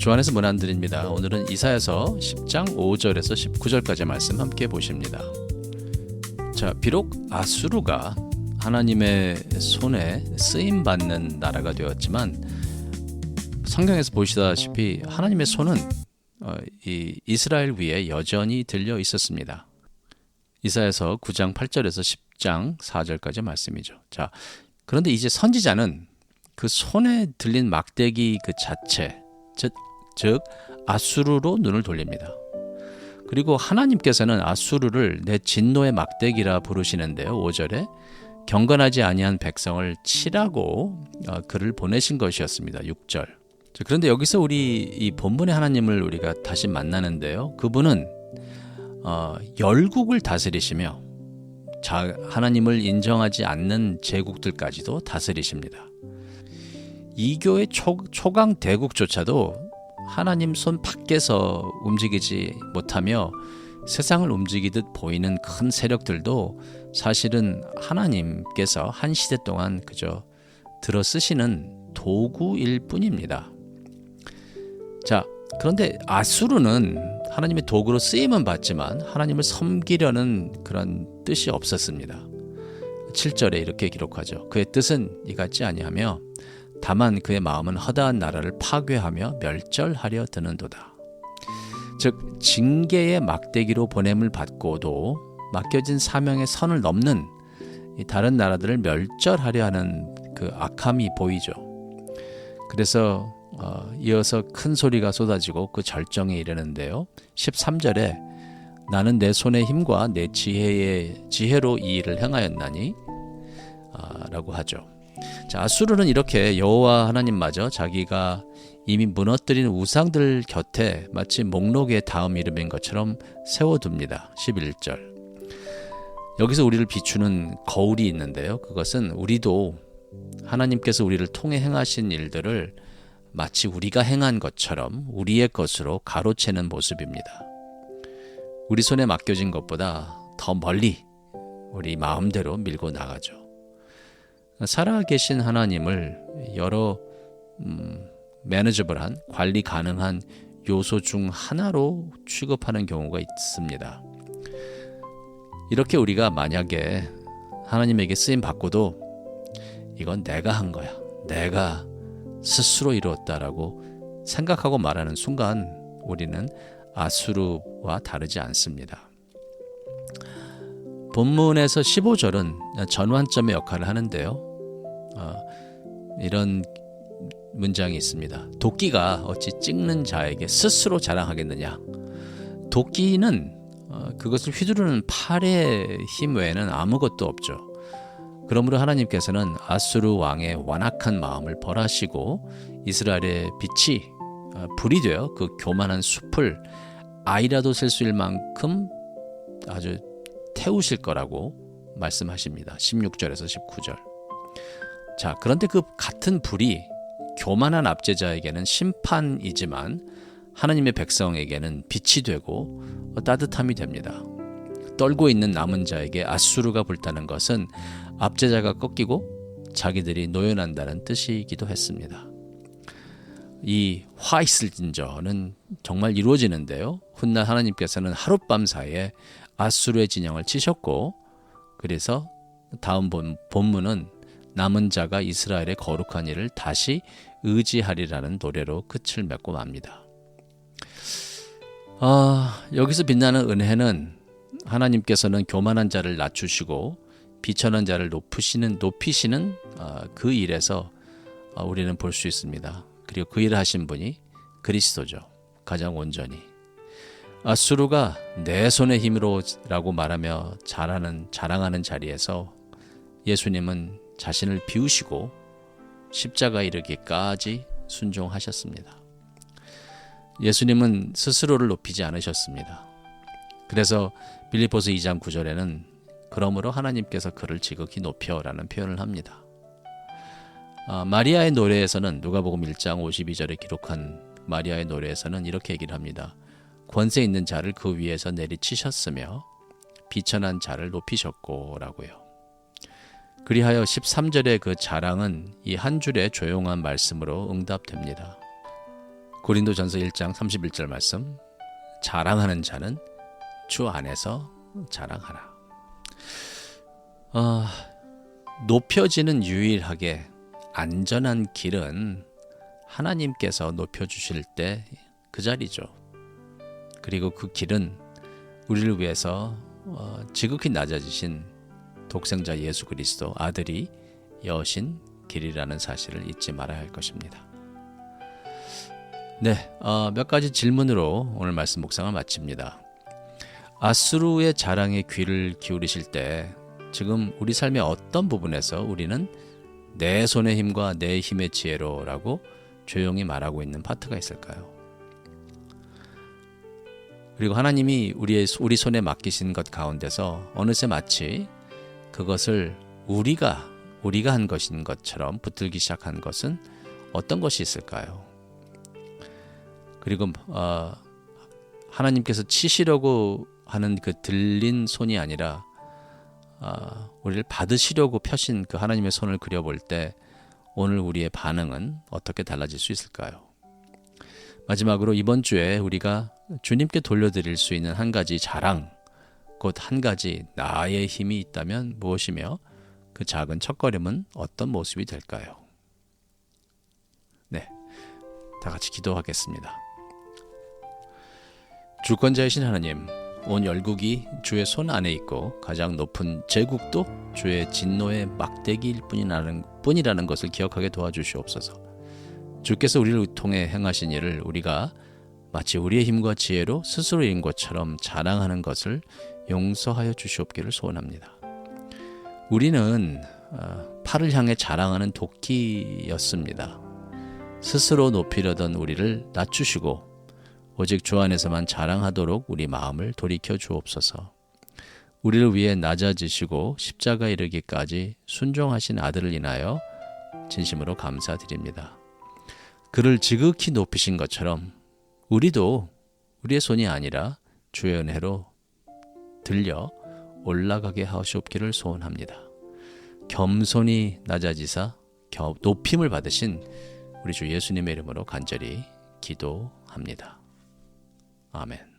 주안에서 문안드립니다. 오늘은 이사야서 10장 5절에서 19절까지 말씀 함께 보십니다. 자, 비록 아수르가 하나님의 손에 쓰임받는 나라가 되었지만 성경에서 보시다시피 하나님의 손은 이 이스라엘 위에 여전히 들려 있었습니다. 이사야서 9장 8절에서 10장 4절까지 말씀이죠. 자, 그런데 이제 선지자는 그 손에 들린 막대기 그 자체, 즉 아수르로 눈을 돌립니다. 그리고 하나님께서는 아수르를 내 진노의 막대기라 부르시는데요. 5절에 경건하지 아니한 백성을 치라고 그를 보내신 것이었습니다. 6절. 자, 그런데 여기서 우리 이 본문의 하나님을 우리가 다시 만나는데요. 그분은 열국을 다스리시며 하나님을 인정하지 않는 제국들까지도 다스리십니다. 이교의 초강 대국조차도 하나님 손 밖에서 움직이지 못하며 세상을 움직이듯 보이는 큰 세력들도 사실은 하나님께서 한 시대 동안 그저 들어 쓰시는 도구일 뿐입니다. 자, 그런데 아수르는 하나님의 도구로 쓰임은 받지만 하나님을 섬기려는 그런 뜻이 없었습니다. 7절에 이렇게 기록하죠. 그의 뜻은 이 같지 아니하며 다만 그의 마음은 허다한 나라를 파괴하며 멸절하려 드는도다. 즉 징계의 막대기로 보냄을 받고도 맡겨진 사명의 선을 넘는 다른 나라들을 멸절하려 하는 그 악함이 보이죠. 그래서 이어서 큰 소리가 쏟아지고 그 절정에 이르는데요. 13절에 나는 내 손의 힘과 내 지혜로 이 일을 행하였나니 라고 하죠. 자, 아수르는 이렇게 여호와 하나님마저 자기가 이미 무너뜨린 우상들 곁에 마치 목록의 다음 이름인 것처럼 세워둡니다. 11절. 여기서 우리를 비추는 거울이 있는데요. 그것은 우리도 하나님께서 우리를 통해 행하신 일들을 마치 우리가 행한 것처럼 우리의 것으로 가로채는 모습입니다. 우리 손에 맡겨진 것보다 더 멀리 우리 마음대로 밀고 나가죠. 살아계신 하나님을 여러 매니저블한, 관리 가능한 요소 중 하나로 취급하는 경우가 있습니다. 이렇게 우리가 만약에 하나님에게 쓰임 받고도 이건 내가 한 거야, 내가 스스로 이루었다라고 생각하고 말하는 순간 우리는 아수르와 다르지 않습니다. 본문에서 15절은 전환점의 역할을 하는데요. 이런 문장이 있습니다. 도끼가 어찌 찍는 자에게 스스로 자랑하겠느냐. 도끼는 그것을 휘두르는 팔의 힘 외에는 아무것도 없죠. 그러므로 하나님께서는 아수르 왕의 완악한 마음을 벌하시고 이스라엘의 빛이 불이 되어 그 교만한 숲을 아이라도 셀 수 있을 만큼 아주 태우실 거라고 말씀하십니다. 16절에서 19절. 자, 그런데 그 같은 불이 교만한 압제자에게는 심판이지만 하나님의 백성에게는 빛이 되고 따뜻함이 됩니다. 떨고 있는 남은 자에게 아수르가 불타는 것은 압제자가 꺾이고 자기들이 노연한다는 뜻이기도 했습니다. 이 화이슬진저는 정말 이루어지는데요. 훗날 하나님께서는 하룻밤 사이에 아수르의 진영을 치셨고, 그래서 다음 본문은 남은 자가 이스라엘의 거룩한 일을 다시 의지하리라는 노래로 끝을 맺고 맙니다. 여기서 빛나는 은혜는 하나님께서는 교만한 자를 낮추시고 비천한 자를 높이시는 그 일에서 우리는 볼 수 있습니다. 그리고 그 일을 하신 분이 그리스도죠. 가장 온전히. 아수르가 내 손의 힘으로라고 말하며 자랑하는 자리에서 예수님은 자신을 비우시고 십자가에 이르기까지 순종하셨습니다. 예수님은 스스로를 높이지 않으셨습니다. 그래서 빌립보서 2장 9절에는 그러므로 하나님께서 그를 지극히 높여라는 표현을 합니다. 마리아의 노래에서는 누가복음 1장 52절에 기록한 마리아의 노래에서는 이렇게 얘기를 합니다. 권세 있는 자를 그 위에서 내리치셨으며 비천한 자를 높이셨고 라고요. 그리하여 13절의 그 자랑은 이 한 줄의 조용한 말씀으로 응답됩니다. 고린도전서 1장 31절 말씀, 자랑하는 자는 주 안에서 자랑하라. 높여지는 유일하게 안전한 길은 하나님께서 높여주실 때 그 자리죠. 그리고 그 길은 우리를 위해서 지극히 낮아지신 독생자 예수 그리스도 아들이 여신 길이라는 사실을 잊지 말아야 할 것입니다. 네, 몇 가지 질문으로 오늘 말씀 묵상을 마칩니다. 아수르의 자랑에 귀를 기울이실 때 지금 우리 삶의 어떤 부분에서 우리는 내 손의 힘과 내 힘의 지혜로라고 조용히 말하고 있는 파트가 있을까요? 그리고 하나님이 우리 손에 맡기신 것 가운데서 어느새 마치 그것을 우리가 한 것인 것처럼 붙들기 시작한 것은 어떤 것이 있을까요? 그리고 하나님께서 치시려고 하는 그 들린 손이 아니라 우리를 받으시려고 펴신 그 하나님의 손을 그려볼 때 오늘 우리의 반응은 어떻게 달라질 수 있을까요? 마지막으로 이번 주에 우리가 주님께 돌려드릴 수 있는 한 가지 자랑, 곧 한 가지 나의 힘이 있다면 무엇이며 그 작은 첫걸음은 어떤 모습이 될까요? 네, 다 같이 기도하겠습니다. 주권자이신 하나님, 온 열국이 주의 손 안에 있고 가장 높은 제국도 주의 진노의 막대기일 뿐이라는 것을 기억하게 도와주시옵소서. 주께서 우리를 통해 행하신 일을 우리가 마치 우리의 힘과 지혜로 스스로 이룬 것처럼 자랑하는 것을 용서하여 주시옵기를 소원합니다. 우리는 팔을 향해 자랑하는 도끼였습니다. 스스로 높이려던 우리를 낮추시고 오직 주 안에서만 자랑하도록 우리 마음을 돌이켜 주옵소서. 우리를 위해 낮아지시고 십자가 이르기까지 순종하신 아들을 인하여 진심으로 감사드립니다. 그를 지극히 높이신 것처럼 우리도 우리의 손이 아니라 주의 은혜로 들려 올라가게 하시옵기를 소원합니다. 겸손히 낮아지사 높임을 받으신 우리 주 예수님의 이름으로 간절히 기도합니다. 아멘.